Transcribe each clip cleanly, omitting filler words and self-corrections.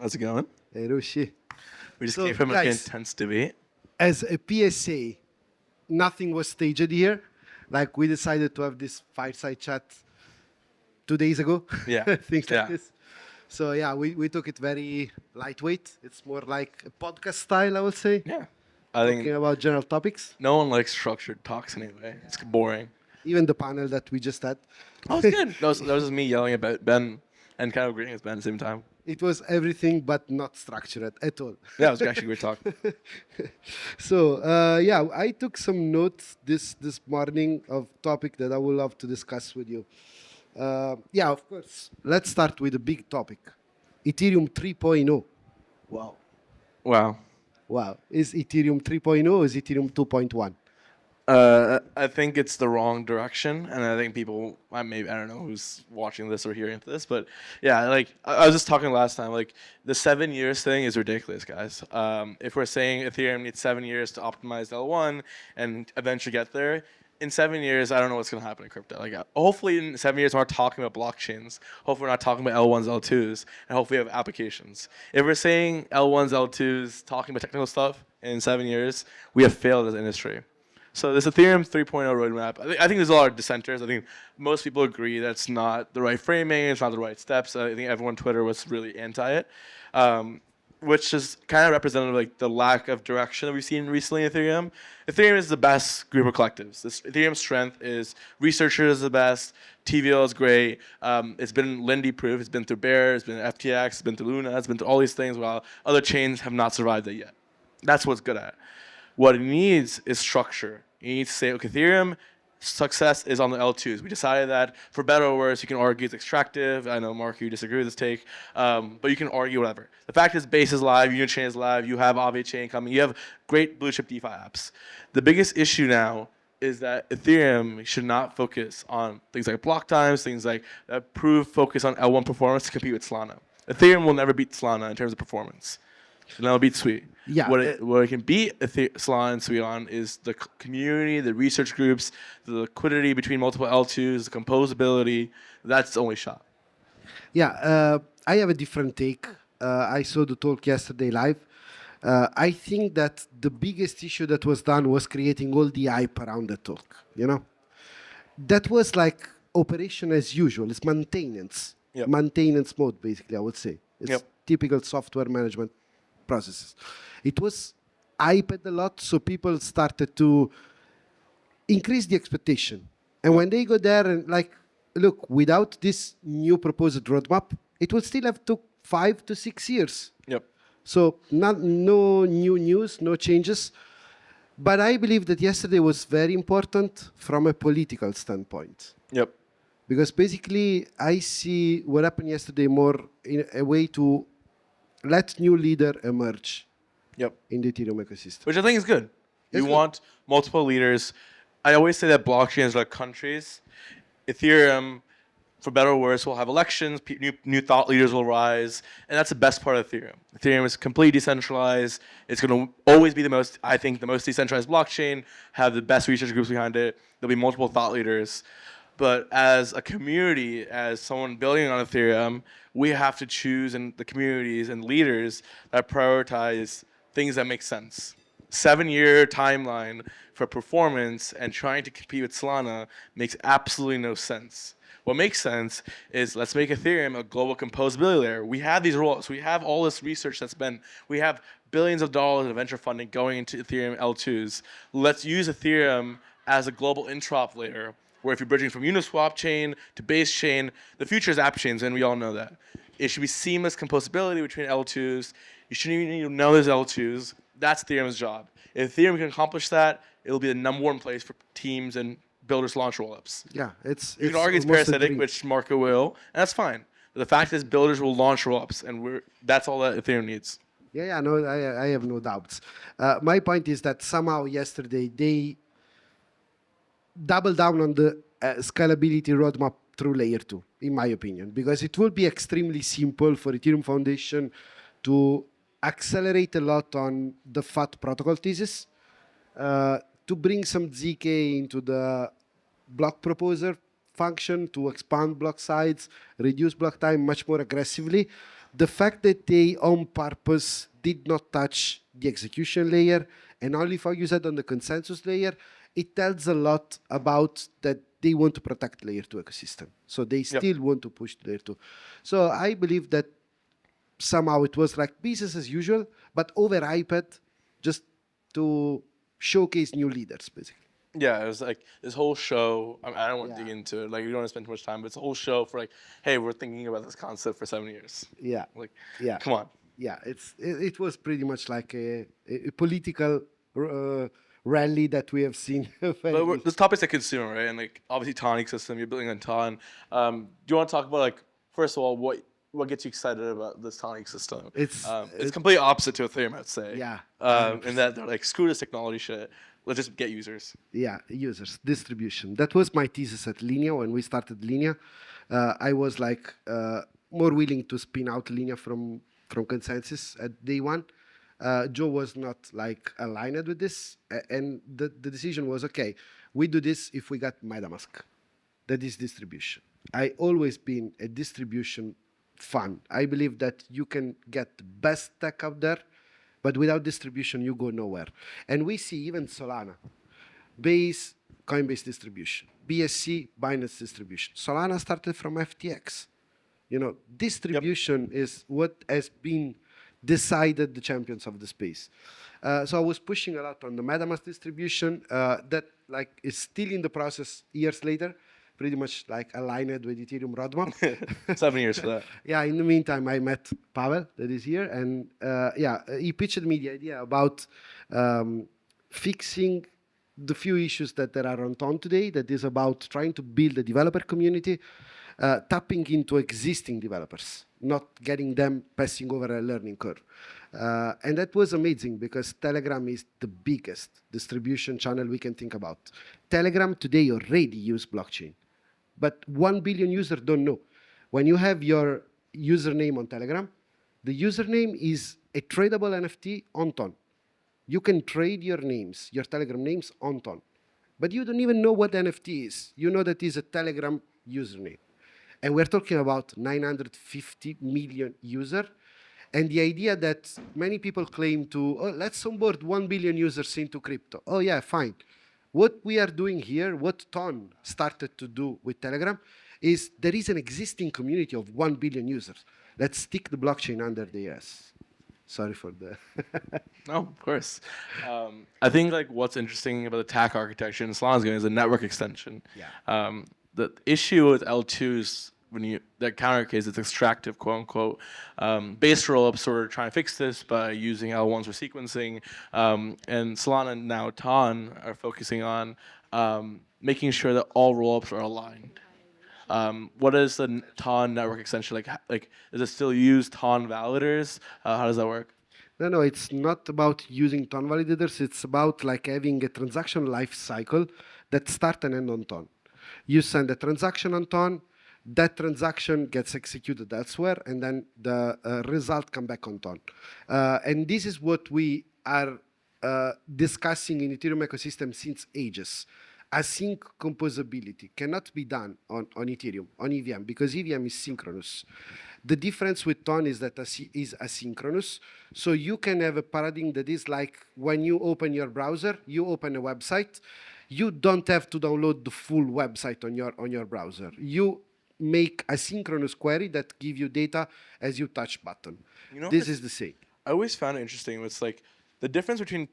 How's it going? Hey, Rushi. We just So, came from an guys, intense debate. as a PSA, nothing was staged here. Like, we decided to have this fireside chat 2 days ago, Yeah, things like yeah, this. So, yeah, we took it very lightweight. It's more like a podcast style, I would say, yeah. I talking think about general topics. no one likes structured talks anyway. It's boring. Even the panel that we just had. Oh, it's good. That was just me yelling about Ben and kind of agreeing with Ben at the same time. It was everything but not structured at all. Yeah, it was actually a great talk. So yeah, I took some notes this morning of topic that I would love to discuss with you. Yeah, of course. Let's start with a big topic: Ethereum 3.0. Wow, Wow. wow. Is Ethereum 3.0 or is Ethereum 2.1? I think it's the wrong direction, and I think people, maybe I don't know who's watching this or hearing this, but yeah, like I was just talking last time, like the 7 years thing is ridiculous, guys. If we're saying Ethereum needs 7 years to optimize L1 and eventually get there, in 7 years, I don't know what's gonna happen in crypto. Like, hopefully in 7 years, we're not talking about blockchains. Hopefully, we're not talking about L1s, L2s, and hopefully, we have applications. If we're saying L1s, L2s, talking about technical stuff in 7 years, we have failed as an industry. So this Ethereum 3.0 roadmap, I think there's a lot of dissenters. I think most people agree that's not the right framing, it's not the right steps. I think everyone on Twitter was really anti it, which is kind of representative of like the lack of direction that we've seen recently in Ethereum. Ethereum is the best group of collectives. Ethereum's strength is researchers is the best, TVL is great. It's been Lindy proof. It's been through Bear, it's been FTX, it's been through Luna, it's been through all these things while other chains have not survived it yet. That's what's good at. What it needs is structure. You need to say, okay, Ethereum success is on the L2s. We decided that for better or worse, you can argue it's extractive. I know, Mark, you disagree with this take, but you can argue whatever. The fact is, Base is live, Unichain is live, you have Aave Chain coming, you have great blue chip DeFi apps. The biggest issue now is that Ethereum should not focus on things like block times, things like that prove focus on L1 performance to compete with Solana. Ethereum will never beat Solana in terms of performance. And that'll beat Sweet. Yeah, What it can beat Solana and Sweet on is the community, the research groups, the liquidity between multiple L2s, the composability. That's the only shot. yeah. I have a different take. I saw the talk yesterday live. I think that the biggest issue that was done was creating all the hype around the talk. You know, that was like operation as usual. It's maintenance, Yep. maintenance mode, basically. I would say it's Yep. typical software management processes. It was hyped a lot, so people started to increase the expectation. And when they go there and like, look, without this new proposed roadmap, it would still have took 5 to 6 years. Yep. So no new news, no changes. But I believe that yesterday was very important from a political standpoint. Yep. Because basically, I see what happened yesterday more in a way to let new leader emerge Yep. in the Ethereum ecosystem. Which I think is good. It's You good. want multiple leaders. I always say that blockchains are like countries. Ethereum, for better or worse, will have elections. New thought leaders will rise, and that's the best part of Ethereum. Ethereum is completely decentralized. It's going to always be I think, the most decentralized blockchain. Have the best research groups behind it. There'll be multiple thought leaders. But as a community, as someone building on Ethereum, we have to choose in the communities and leaders that prioritize things that make sense. 7-year timeline for performance and trying to compete with Solana makes absolutely no sense. What makes sense is let's make Ethereum a global composability layer. We have these roles. We have all this research we have billions of dollars of venture funding going into Ethereum L2s. Let's use Ethereum as a global interop layer where if you're bridging from Uniswap chain to base chain, the future is app chains, and we all know that. It should be seamless composability between L2s. You shouldn't even need to know there's L2s. That's Ethereum's job. If Ethereum can accomplish that, it'll be the number one place for teams and builders to launch rollups. Yeah, it's You can argue it's almost a parasitic, dream. which Marco will, and that's fine. But the fact is, builders will launch rollups, and that's all that Ethereum needs. Yeah, no, I have no doubts. My point is that somehow yesterday they double down on the scalability roadmap through layer 2, in my opinion, because it will be extremely simple for Ethereum Foundation to accelerate a lot on the FAT protocol thesis, to bring some ZK into the block proposer function to expand block size, reduce block time much more aggressively. the fact that they on purpose did not touch the execution layer and only focused on the consensus layer, it tells a lot about that they want to protect layer 2 ecosystem. So they Yep. still want to push layer 2. So I believe that somehow it was like business as usual, but overhyped just to showcase new leaders, basically. Yeah, it was like this whole show. I don't want to Yeah. dig into it. Like, we don't want to spend too much time, but it's a whole show for like, hey, we're thinking about this concept for 7 years. Yeah. Like, Yeah. come on. Yeah, it was pretty much like a political rally that we have seen. But this topic's a consumer, right? And like, obviously, Ton ecosystem. You're building on Ton. Do you want to talk about like, first of all, what gets you excited about this Ton ecosystem? It's completely opposite to Ethereum, I'd say. Yeah, In that they're like, screw this technology shit. Let's just get users. Yeah, users, distribution. That was my thesis at Linea when we started Linea. I was like more willing to spin out Linea from consensus at day one. Joe was not like aligned with this, and the decision was okay. We do this if we got MetaMask. That is distribution. I always been a distribution fan. I believe that you can get the best tech out there, but without distribution, you go nowhere. And we see even Solana, Base, Coinbase distribution, BSC, Binance distribution. Solana started from FTX. You know, distribution is what has been decided the champions of the space. So I was pushing a lot on the MetaMask distribution that like is still in the process years later, pretty much like aligned with Ethereum roadmap. 7 years for that. Yeah, in the meantime, I met Pavel, that is here, and he pitched me the idea about fixing the few issues that there are on Ton today, that is about trying to build a developer community, tapping into existing developers, not getting them passing over a learning curve. And that was amazing because Telegram is the biggest distribution channel we can think about. Telegram today already use blockchain, but 1 billion users don't know. When you have your username on Telegram, the username is a tradable NFT on Ton. You can trade your names, your Telegram names on Ton. But you don't even know what NFT is. You know that is a Telegram username. And we're talking about 950 million users. And the idea that many people claim to, oh, let's onboard 1 billion users into crypto. Oh, yeah, fine. What we are doing here, what Ton started to do with Telegram, is there is an existing community of 1 billion users. Let's stick the blockchain under the S. Sorry for the... No, of course. I think like what's interesting about the TAC architecture in Solana's going is a network extension. Yeah. The issue with L2s when you that counter case it's extractive, quote unquote. Base rollups sort of trying to fix this by using L1s for sequencing, and Solana and now Ton are focusing on making sure that all rollups are aligned. What is the Ton network extension like? Like, does it still use Ton validators? How does that work? No, it's not about using Ton validators. It's about like having a transaction life cycle that start and end on Ton. You send a transaction on Ton, that transaction gets executed elsewhere, and then the result come back on Ton. And this is what we are discussing in Ethereum ecosystem since ages. Async composability cannot be done on Ethereum, on EVM, because EVM is synchronous. The difference with Ton is that is asynchronous. So you can have a paradigm that is like when you open your browser, you open a website, you don't have to download the full website on your browser. You make a synchronous query that give you data as you touch button. You know, This is the same. I always found it interesting. It's like the difference between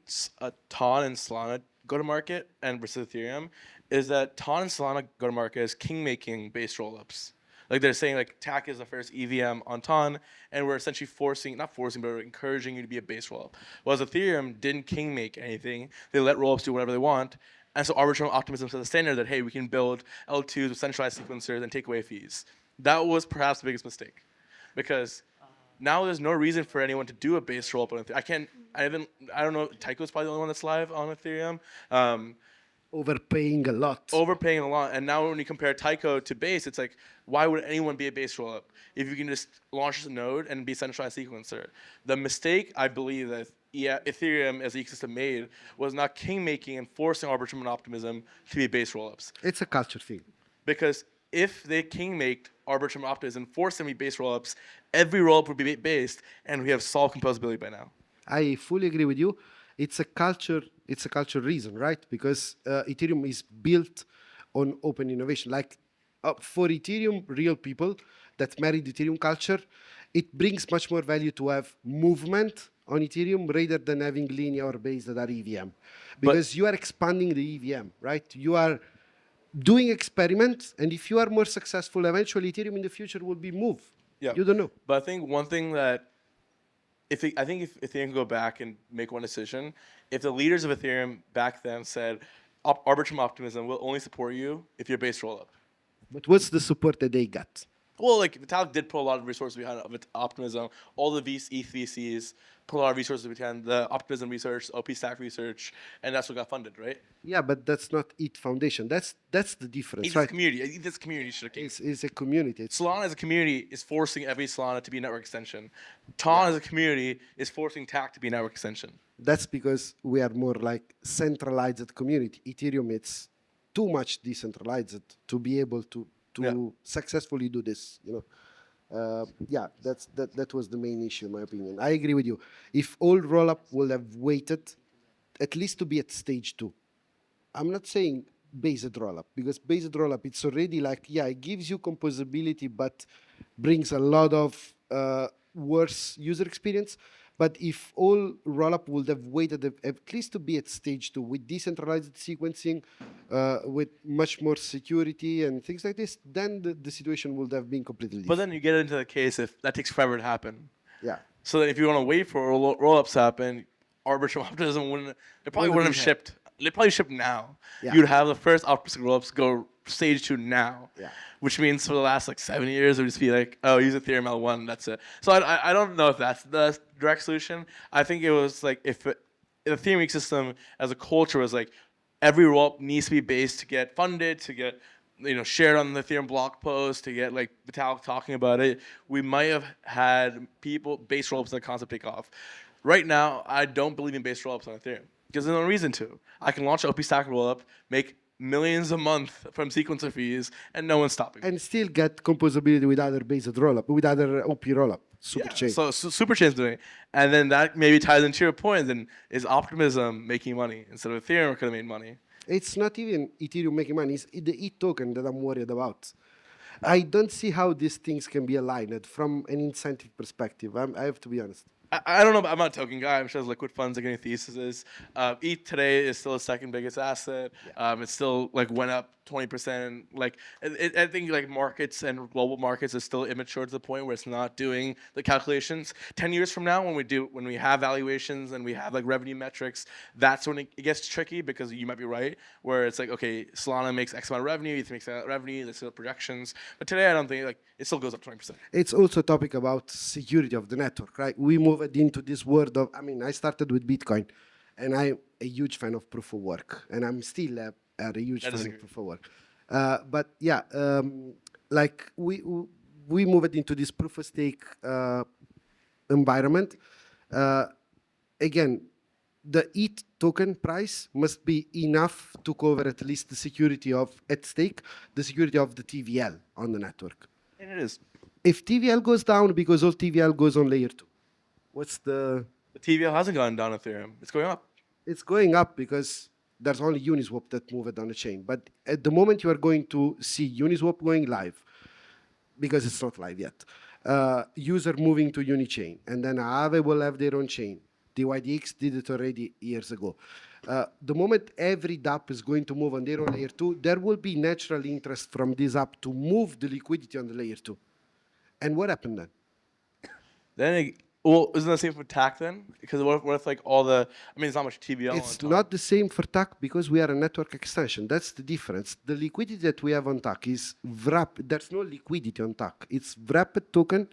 Ton and Solana go-to-market and versus Ethereum is that Ton and Solana go-to-market is king-making based rollups. Like they're saying like TAC is the first EVM on Ton, and we're essentially not forcing, but we're encouraging you to be a base rollup. Whereas Ethereum didn't king make anything. They let rollups do whatever they want. And so arbitral optimism set the standard that, hey, we can build L2s with centralized sequencers and take away fees. That was perhaps the biggest mistake. Because now there's no reason for anyone to do a base rollup on Ethereum. I don't know, Tycho's probably the only one that's live on Ethereum. Overpaying a lot. Overpaying a lot. And now when you compare Tycho to base, it's like, why would anyone be a base rollup if you can just launch a node and be a centralized sequencer? The mistake, I believe, that Ethereum as the ecosystem made was not king-making and forcing arbitrum and optimism to be base rollups. It's a culture thing. Because if they king make arbitrum optimism, force them to be base rollups, every rollup would be based, and we have solved composability by now. I fully agree with you. It's a culture. It's a culture reason, right? Because Ethereum is built on open innovation. Like for Ethereum, real people that married Ethereum culture, it brings much more value to have movement on Ethereum rather than having linear based that are EVM, because you are expanding the EVM, right? You are doing experiments, and if you are more successful, eventually Ethereum in the future will be moved. Yeah. You don't know. But I think one thing that if Ethereum could go back and make one decision, if the leaders of Ethereum back then said arbitrum optimism will only support you if you're base rollup. But what's the support that they got? Well, like Vitalik did put a lot of resources behind optimism. All the ETH VCs put a lot of resources behind the optimism research, OP stack research, and that's what got funded, right? Yeah, but that's not ETH Foundation. That's the difference, ETH right? community. ETH community should have. It's a community. Solana as a community is forcing every Solana to be a network extension. Ton as a community is forcing TAC to be a network extension. That's because we are more like centralized community. Ethereum, it's too much decentralized to be able to successfully do this. That was the main issue in my opinion. I agree with you. If all rollup would have waited at least to be at stage 2, I'm not saying based rollup, because based rollup, it's already like, it gives you composability, but brings a lot of worse user experience. But if all rollup would have waited at least to be at stage 2 with decentralized sequencing, with much more security and things like this, then the situation would have been completely different. But then you get into the case if that takes forever to happen. Yeah. So then if you want to wait for rollups to happen, arbitrum optimism wouldn't. It probably wouldn't have shipped. They probably ship now. Yeah. You'd have the first optimistic rollups go stage 2 now. Yeah. Which means for the last 7 years, it would just be like, oh, use Ethereum L1, that's it. So I don't know if that's the direct solution. I think it was like if the Ethereum ecosystem as a culture was like every rollup needs to be based to get funded, to get shared on the Ethereum blog post, to get like Vitalik talking about it, we might have had people base rollups and the concept take off. Right now, I don't believe in base rollups on Ethereum because there's no reason to. I can launch an OP stack rollup, make millions a month from sequencer fees, and no one's stopping me. And still get composability with other based rollup, with other OP rollup, Superchain. So Superchain's doing it. And then that maybe ties into your point, then is optimism making money instead of Ethereum could have made money? It's not even Ethereum making money, it's the ETH token that I'm worried about. I don't see how these things can be aligned from an incentive perspective. I have to be honest. I don't know, but I'm not a token guy. I'm sure there's liquid funds like any thesis is. ETH today is still the second biggest asset. It still went up 20%. I think markets and global markets is still immature to the point where it's not doing the calculations. 10 years from now, when we have valuations and we have revenue metrics, that's when it gets tricky because you might be right. Where it's okay, Solana makes X amount of revenue, ETH makes that revenue. There's still projections, but today I don't think it still goes up 20%. It's also a topic about security of the network, right? We moved into this world of, I started with Bitcoin, and I'm a huge fan of proof of work, and I'm still a huge fan of proof of work. But yeah, we moved into this proof of stake environment. Again, the ETH token price must be enough to cover at least the security of at stake, the security of the TVL on the network. And it is. If TVL goes down because all TVL goes on layer 2, what's the TVL hasn't gone down Ethereum. It's going up. It's going up because there's only Uniswap that moved on the chain. But at the moment you are going to see Uniswap going live, because it's not live yet. User moving to Unichain, and then Aave will have their own chain. DYDX did it already years ago. The moment every DApp is going to move on their own layer 2, there will be natural interest from this app to move the liquidity on the layer 2. And what happened then? Isn't the same for TAC then? Because what if all the, it's not much TVL. It's not the same for TAC because we are a network extension. That's the difference. The liquidity that we have on TAC is wrapped. There's no liquidity on TAC. It's wrapped token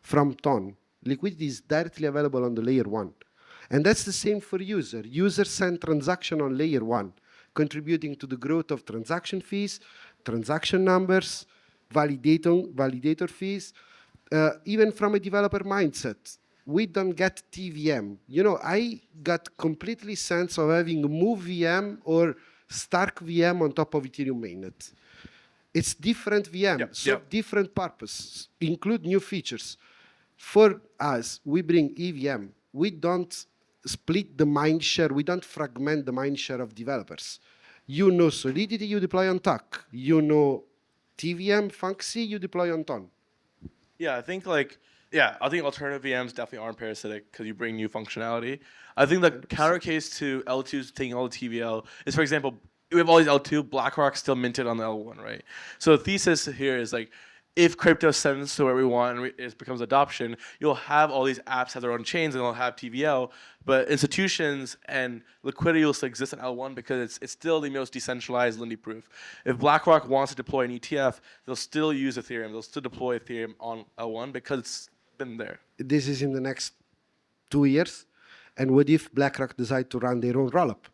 from TON. Liquidity is directly available on the layer 1. And that's the same for user. Users send transaction on layer 1, contributing to the growth of transaction fees, transaction numbers, validator fees. Even from a developer mindset, we don't get TVM. I got completely sense of having Move VM or Stark VM on top of Ethereum mainnet. It's different VM, Yep, so yep. different purpose, include new features. For us, we bring EVM. We don't split the mind share. We don't fragment the mind share of developers. You know Solidity, you deploy on TAC. You know TVM, Func, you deploy on Ton. Yeah, I think alternative VMs definitely aren't parasitic because you bring new functionality. I think the counter case to L2's taking all the TVL is, for example, we have all these L2, BlackRock still minted on the L1, right? So the thesis here is like, if crypto sends to where we want and it becomes adoption, you'll have all these apps have their own chains and they'll have TVL, but institutions and liquidity will still exist in L1 because it's still the most decentralized Lindy proof. If BlackRock wants to deploy an ETF, they'll still use Ethereum. They'll still deploy Ethereum on L1 because it's been there. This is in the next 2 years. And what if BlackRock decide to run their own rollup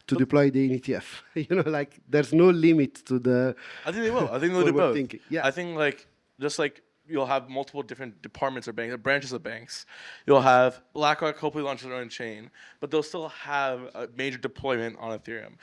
to deploy the ETF? Like there's no limit to the I think they will. I think they'll do forward both. thinking. Yeah. I think just like you'll have multiple different departments or branches of banks. You'll have BlackRock hopefully launch their own chain, but they'll still have a major deployment on Ethereum.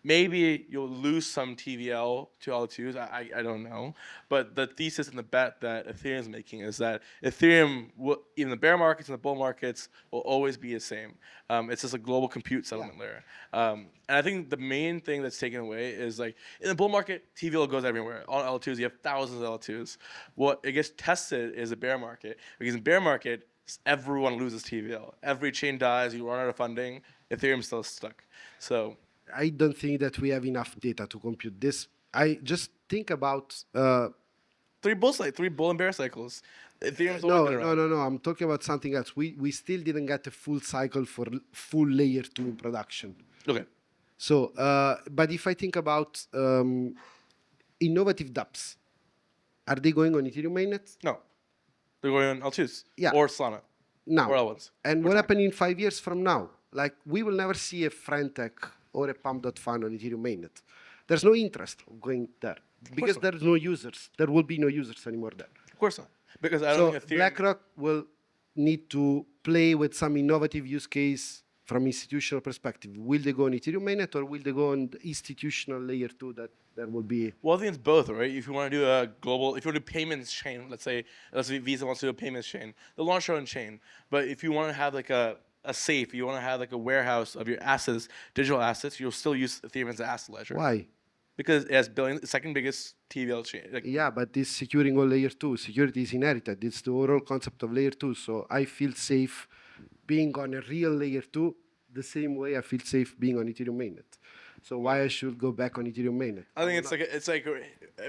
Maybe you'll lose some TVL to L2s. I don't know. But the thesis and the bet that Ethereum is making is that Ethereum, even the bear markets and the bull markets, will always be the same. It's just a global compute settlement layer. And I think the main thing that's taken away is like in the bull market, TVL goes everywhere. On L2s, you have thousands of L2s. What it gets tested is the bear market, because in bear market, everyone loses TVL. Every chain dies. You run out of funding. Ethereum's still stuck. So I don't think that we have enough data to compute this. I just think about three bull and bear cycles. Ethereum's always no, been around. no. I'm talking about something else. We still didn't get a full cycle for full layer 2 in production. Okay. So, but if I think about innovative dApps, are they going on Ethereum mainnet? No. They're going on L2s. Yeah. Or Solana. Now. Or L1s. And what happened in 5 years from now? Like, we will never see a Frentech or a Pump.fun on Ethereum mainnet. There's no interest of going there because not. there's no users. There will be no users anymore there. Of course not. Because I So don't think Ethereum... BlackRock will need to play with some innovative use case from institutional perspective. Will they go on Ethereum mainnet or will they go on the institutional layer 2 that there will be? Well, I think it's both, right? If you want to do a global, if you want to do payments chain, let's say Visa wants to do a payments chain, they'll launch their own chain. But if you want to have like a safe, you want to have like a warehouse of your assets, digital assets, you'll still use Ethereum as an asset ledger. Why? Because it has second biggest TVL chain. Yeah, but it's securing all layer 2. Security is inherited. It's the overall concept of layer 2. So I feel safe being on a real layer 2 the same way I feel safe being on Ethereum mainnet. So why I should go back on Ethereum mainnet? I think it's like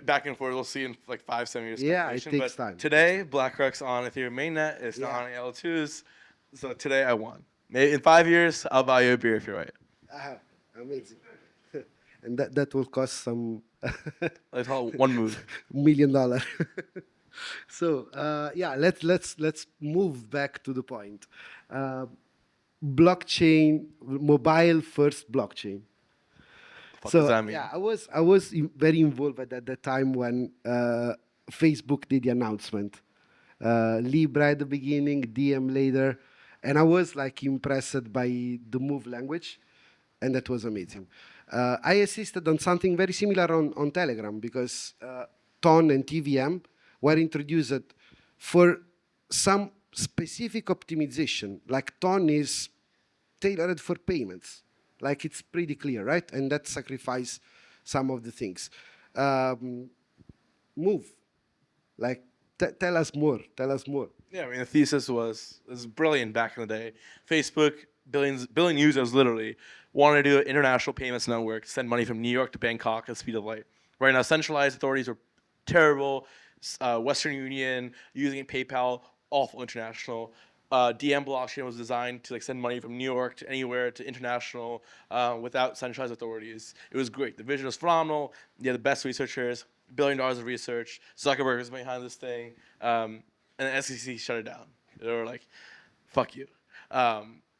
back and forth. We'll see in like 5-7 years. Yeah, it speculation. takes But time. Today, BlackRock's on Ethereum mainnet. It's not Yeah. on L2s. So today I won. Maybe in 5 years, I'll buy you a beer if you're right. Amazing. And that will cost some Let's call it one move. $1 million. So let's move back to the point. Blockchain, mobile first blockchain. What So does that mean? yeah, I was very involved at the time when Facebook did the announcement. Libra at the beginning, DM later, and I was like impressed by the Move language, and that was amazing. I assisted on something very similar on Telegram because Ton and TVM were introduced for some specific optimization. Like Ton is tailored for payments. Like it's pretty clear, right? And that sacrifice some of the things. Move. Like tell us more. Tell us more. Yeah, I mean, the thesis was brilliant back in the day. Facebook, billion users literally, wanted to do an international payments network, send money from New York to Bangkok at the speed of light. Right now, centralized authorities are terrible. Western Union, using PayPal, awful international. DM blockchain was designed to like send money from New York to anywhere to international without centralized authorities. It was great. The vision was phenomenal. You had the best researchers, $1 billion of research. Zuckerberg was behind this thing, and the SEC shut it down. They were like, "Fuck you."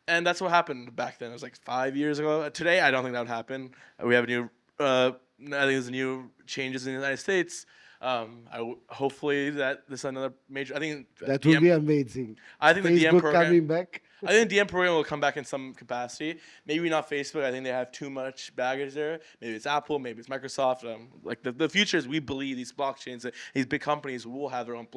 And that's what happened back then. It was like 5 years ago. Today, I don't think that would happen. We have a new. I think there's new changes in the United States. Hopefully that this is another major. I think That would be amazing. I think the DM Facebook program. coming back. I think DM program will come back in some capacity. Maybe not Facebook. I think they have too much baggage there. Maybe it's Apple. Maybe it's Microsoft. Like the future is we believe these blockchains, these big companies will have their own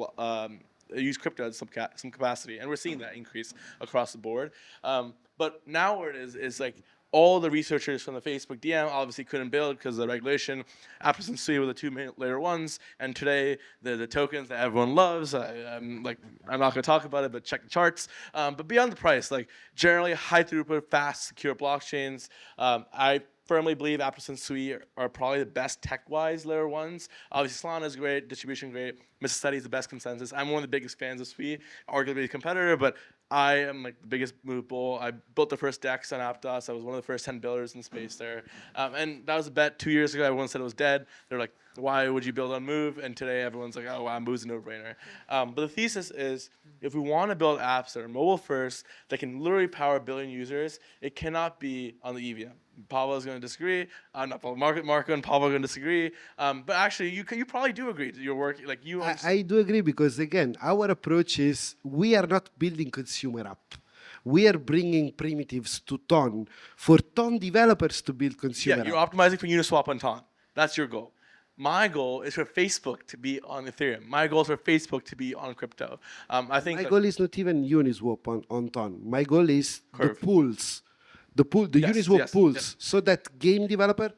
use crypto in some capacity, and we're seeing that increase across the board. But now where it is like all the researchers from the Facebook DM obviously couldn't build because of the regulation. Aptos and Sui were the two main layer ones, and today the tokens that everyone loves. I'm not going to talk about it, but check the charts. But beyond the price, like generally high throughput, fast, secure blockchains. I firmly believe Aptos and Sui are probably the best tech-wise layer ones. Obviously, Solana is great, distribution great. Mr. Study is the best consensus. I'm one of the biggest fans of Sui, arguably a competitor, but I am like the biggest move bull. I built the first DEX on Aptos. I was one of the first 10 builders in space there. And that was a bet 2 years ago. Everyone said it was dead. They're like, why would you build on Move? And today everyone's like, oh, wow, Move's a no-brainer. But the thesis is if we want to build apps that are mobile first, that can literally power a billion users, it cannot be on the EVM. Pablo is going to disagree. Not Pablo, Marco and Pablo are going to disagree. But actually, you probably do agree. Your work, like you. I do agree because again, our approach is we are not building consumer app. We are bringing primitives to Ton for Ton developers to build consumer Yeah, you're app. optimizing for Uniswap on Ton. That's your goal. My goal is for Facebook to be on Ethereum. My goal is for Facebook to be on crypto. I think My goal is not even Uniswap on Ton. My goal is Curve. the pools, the Yes, Uniswap yes, pools, yes. so that game developer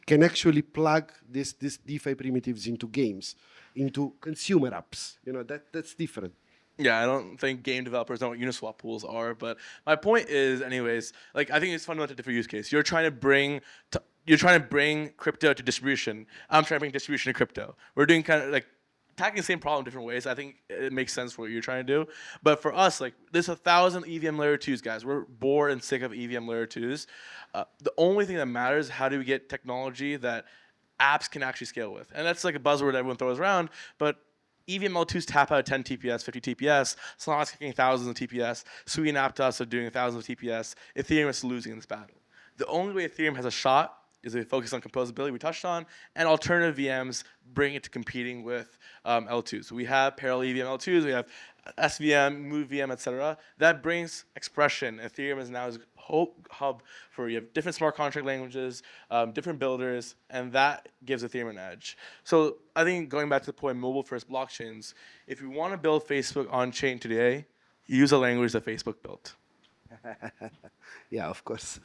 can actually plug this DeFi primitives into games, into consumer apps. You know that's different. Yeah, I don't think game developers know what Uniswap pools are, but my point is, anyways, like I think it's fundamentally different use case. You're trying to bring crypto to distribution. I'm trying to bring distribution to crypto. We're doing kind of like attacking the same problem different ways. I think it makes sense for what you're trying to do. But for us, like there's 1,000 EVM layer 2s, guys. We're bored and sick of EVM layer 2s. The only thing that matters is how do we get technology that apps can actually scale with. And that's like a buzzword everyone throws around, but EVM L2s tap out at 10 TPS, 50 TPS. Solana's kicking thousands of TPS. Sui and Aptos are doing thousands of TPS. Ethereum is losing in this battle. The only way Ethereum has a shot is if we focus on composability we touched on, and alternative VMs bring it to competing with L2s. We have parallel EVM L2s, we have SVM, Move VM, etc. That brings expression. Ethereum is now a whole hub for you have different smart contract languages, different builders, and that gives Ethereum an edge. So I think going back to the point, mobile first blockchains, if you want to build Facebook on chain today, use a language that Facebook built. Yeah, of course.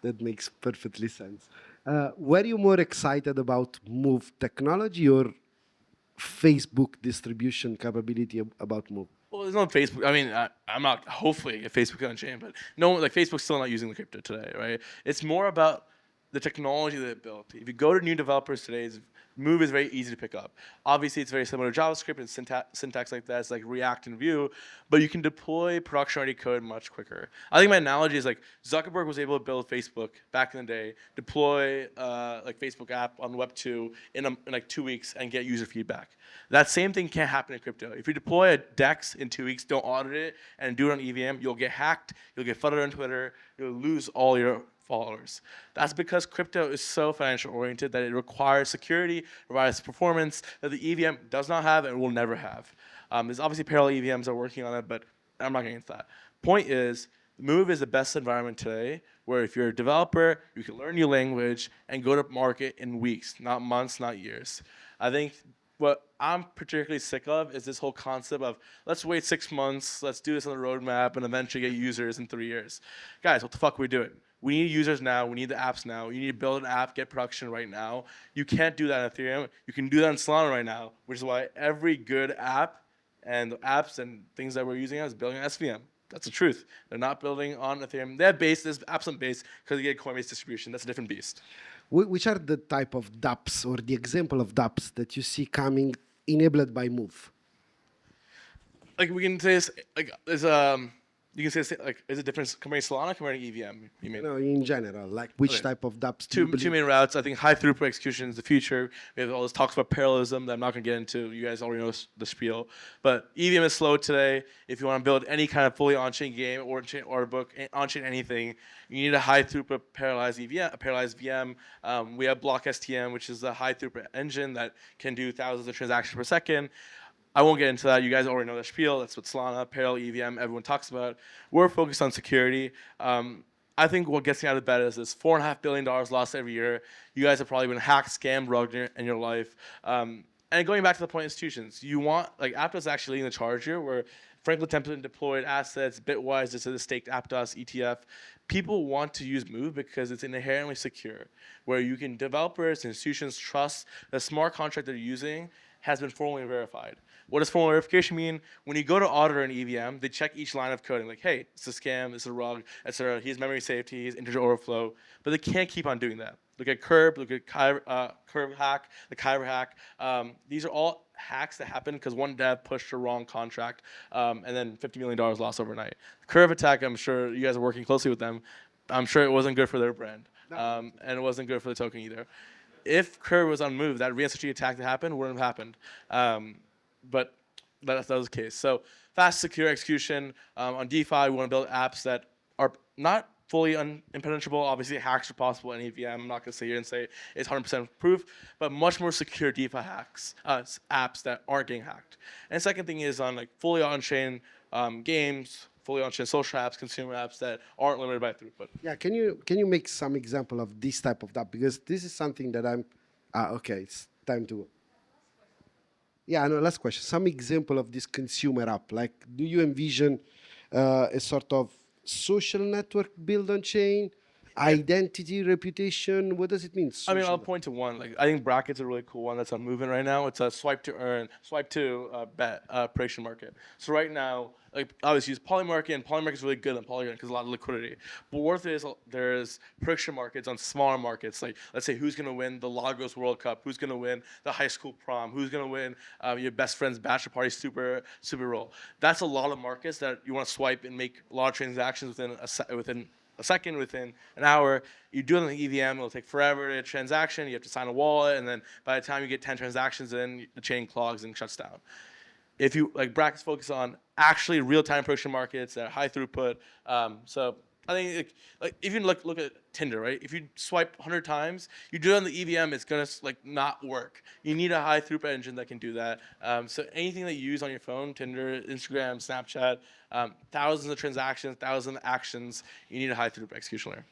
That makes perfectly sense. Were you more excited about Move technology or Facebook distribution capability about Move? Well, there's no Facebook. I mean, I'm not. Hopefully, if Facebook on chain, but no, like Facebook's still not using the crypto today, right? It's more about the technology that it built. If you go to new developers today, Move is very easy to pick up. Obviously, it's very similar to JavaScript and syntax like that. It's like React and Vue, but you can deploy production-ready code much quicker. I think my analogy is like Zuckerberg was able to build Facebook back in the day, deploy like Facebook app on Web 2 in like 2 weeks and get user feedback. That same thing can't happen in crypto. If you deploy a DEX in 2 weeks, don't audit it, and do it on EVM, you'll get hacked, you'll get flooded on Twitter, you'll lose all your followers. That's because crypto is so financial oriented that it requires security, requires performance that the EVM does not have and will never have. There's obviously parallel EVMs that are working on it, but I'm not getting into that. Point is, Move is the best environment today where if you're a developer, you can learn new language and go to market in weeks, not months, not years. I think what I'm particularly sick of is this whole concept of let's wait 6 months, let's do this on the roadmap, and eventually get users in 3 years. Guys, what the fuck are we doing? We need users now. We need the apps now. You need to build an app, get production right now. You can't do that in Ethereum. You can do that in Solana right now, which is why every good app and the apps and things that we're using is building on SVM. That's the truth. They're not building on Ethereum. They have base, there's apps on base because they get Coinbase distribution. That's a different beast. Which are the type of dApps or the example of dApps that you see coming enabled by Move? Like we can say, like there's you can say like is it different comparing Solana comparing EVM? You mean? No, in general, like which Okay. type of dApps do you Two believe? main routes. I think high throughput execution is the future. We have all this talks about parallelism that I'm not going to get into. You guys already know the spiel. But EVM is slow today. If you want to build any kind of fully on-chain game, or on-chain order book, on-chain anything, you need a high throughput parallelized EVM, a parallelized VM. We have Block STM, which is a high throughput engine that can do thousands of transactions per second. I won't get into that. You guys already know the spiel. That's what Solana, Parallel, EVM, everyone talks about. We're focused on security. I think what gets me out of bed is this $4.5 billion lost every year. You guys have probably been hacked, scammed, robbed in your life. And going back to the point of institutions, you want, like, Aptos actually leading the charge here, where Franklin Templeton deployed assets, Bitwise, this is a staked Aptos ETF. People want to use Move because it's inherently secure, where you can, developers and institutions trust the smart contract they're using has been formally verified. What does formal verification mean? When you go to auditor an EVM, they check each line of coding, like, hey, it's a scam, it's a rug, etc. He's memory safety, he's integer overflow, but they can't keep on doing that. Look at Curve, look at Curve hack, the Kyber hack. These are all hacks that happen because one dev pushed the wrong contract, and then $50 million lost overnight. The Curve attack, I'm sure you guys are working closely with them. I'm sure it wasn't good for their brand, and it wasn't good for the token either. If Curve was on Move, that re-entity attack that happened wouldn't have happened. But that was the case. So fast, secure execution. On DeFi, we want to build apps that are not fully impenetrable. Obviously, hacks are possible in EVM. I'm not going to sit here and say it's 100% proof, but much more secure DeFi hacks, apps that aren't getting hacked. And the second thing is on, like, fully on-chain games, fully on-chain social apps, consumer apps that aren't limited by throughput. Yeah, can you make some example of this type of app? Because this is something that I'm. Okay, it's time to. Yeah, no, last question. Some example of this consumer app. Like, do you envision a sort of social network built on chain, identity, reputation? What does it mean? I mean, I'll Social point to one. Like, I think Bracket's a really cool one that's on movement right now. It's a swipe to earn, swipe to bet prediction market. So right now, like, obviously use Polymarket, and Polymarket's really good on Polygon because a lot of liquidity. But what if there's prediction markets on smaller markets, like, let's say, who's gonna win the Lagos World Cup, who's gonna win the high school prom, who's gonna win your best friend's bachelor party Super Bowl. That's a lot of markets that you want to swipe and make a lot of transactions within a second, within an hour. You do it on the EVM, it'll take forever to transaction. You have to sign a wallet, and then by the time you get 10 transactions in, the chain clogs and shuts down. If you, like, Brackets focus on actually real-time prediction markets that are high throughput. So I think, like if you look at Tinder, right? If you swipe 100 times, you do it on the EVM, it's gonna, like, not work. You need a high throughput engine that can do that. So anything that you use on your phone, Tinder, Instagram, Snapchat, thousands of transactions, thousands of actions, you need a high throughput execution layer.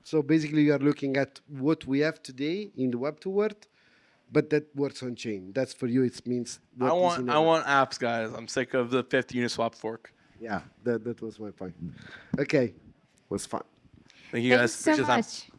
So basically, you are looking at what we have today in the Web2 world, but that works on chain. That's for you. It means I want apps, guys. I'm sick of the 5th Uniswap fork. Yeah, that was my point. Okay, was fun. Thank you guys. Thanks so Appreciate the time. much.